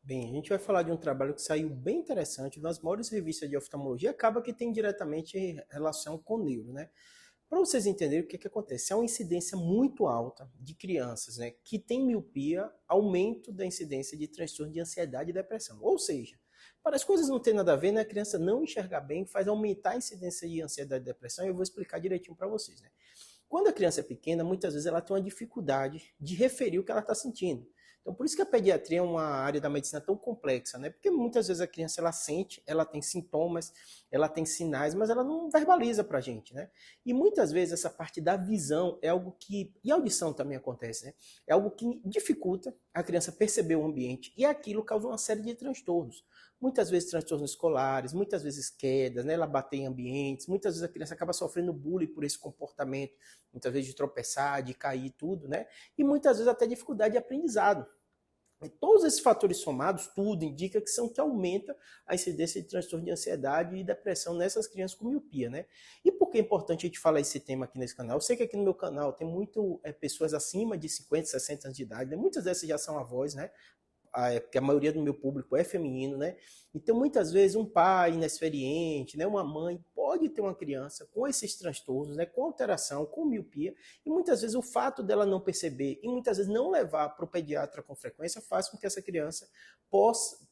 Bem, a gente vai falar de um trabalho que saiu bem interessante nas maiores revistas de oftalmologia, acaba que tem diretamente relação com o neuro, né? Para vocês entenderem o que acontece, há uma incidência muito alta de crianças, né, que têm miopia, aumento da incidência de transtorno de ansiedade e depressão. Ou seja, para as coisas não ter nada a ver, né, a criança não enxergar bem faz aumentar a incidência de ansiedade e depressão, e eu vou explicar direitinho para vocês, né? Quando a criança é pequena, muitas vezes ela tem uma dificuldade de referir o que ela está sentindo. Então, por isso que a pediatria é uma área da medicina tão complexa, né? Porque muitas vezes a criança ela sente, ela tem sintomas, ela tem sinais, mas ela não verbaliza para a gente, né? E muitas vezes essa parte da visão é algo que, e a audição também acontece, né? É algo que dificulta a criança perceber o ambiente e aquilo causa uma série de transtornos. Muitas vezes transtornos escolares, muitas vezes quedas, né? Ela bater em ambientes, muitas vezes a criança acaba sofrendo bullying por esse comportamento, muitas vezes de tropeçar, de cair, tudo, né? E muitas vezes até dificuldade de aprendizado. E todos esses fatores somados, tudo indica que são que aumenta a incidência de transtorno de ansiedade e depressão nessas crianças com miopia, né? E por que é importante a gente falar esse tema aqui nesse canal? Eu sei que aqui no meu canal tem muito pessoas acima de 50, 60 anos de idade, né? Muitas dessas já são avós, né? Porque a maioria do meu público é feminino, né? Então, muitas vezes, um pai inexperiente, né, uma mãe, pode ter uma criança com esses transtornos, né, com alteração, com miopia, e muitas vezes o fato dela não perceber e muitas vezes não levar para o pediatra com frequência faz com que essa criança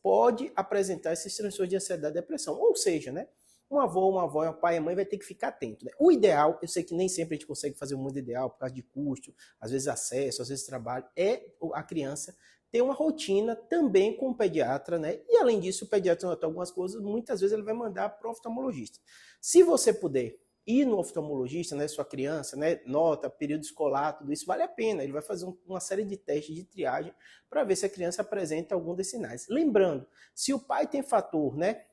pode apresentar esses transtornos de ansiedade e depressão. Ou seja, né, um avô, uma avó, um pai e mãe vai ter que ficar atento. Né? O ideal, eu sei que nem sempre a gente consegue fazer o mundo ideal por causa de custo, às vezes acesso, às vezes trabalho, é a criança ter uma rotina também com o pediatra, né? E além disso, o pediatra nota algumas coisas, muitas vezes ele vai mandar para o oftalmologista. Se você puder ir no oftalmologista, né, sua criança, né, nota, período escolar, tudo isso vale a pena. Ele vai fazer uma série de testes de triagem para ver se a criança apresenta algum desses sinais. Lembrando, se o pai tem fator, né,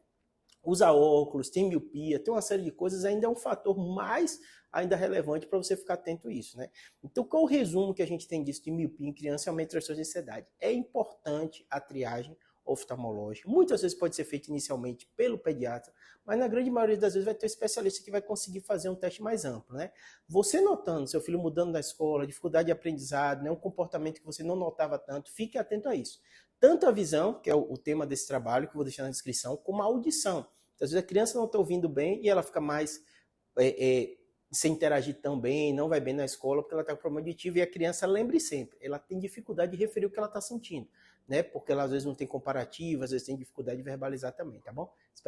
usa óculos, tem miopia, tem uma série de coisas, ainda é um fator mais ainda relevante para você ficar atento a isso, né? Então, qual o resumo que a gente tem disso de miopia em criança e aumento de transtorno de ansiedade? É importante a triagem oftalmológica. Muitas vezes pode ser feita inicialmente pelo pediatra, mas na grande maioria das vezes vai ter um especialista que vai conseguir fazer um teste mais amplo, né? Você notando seu filho mudando na escola, dificuldade de aprendizado, né, um comportamento que você não notava tanto, fique atento a isso. Tanto a visão, que é o tema desse trabalho, que eu vou deixar na descrição, como a audição. Às vezes a criança não está ouvindo bem e ela fica mais sem interagir tão bem, não vai bem na escola porque ela está com problema auditivo, e a criança, lembre sempre, ela tem dificuldade de referir o que ela está sentindo, né? Porque ela às vezes não tem comparativo, às vezes tem dificuldade de verbalizar também, tá bom?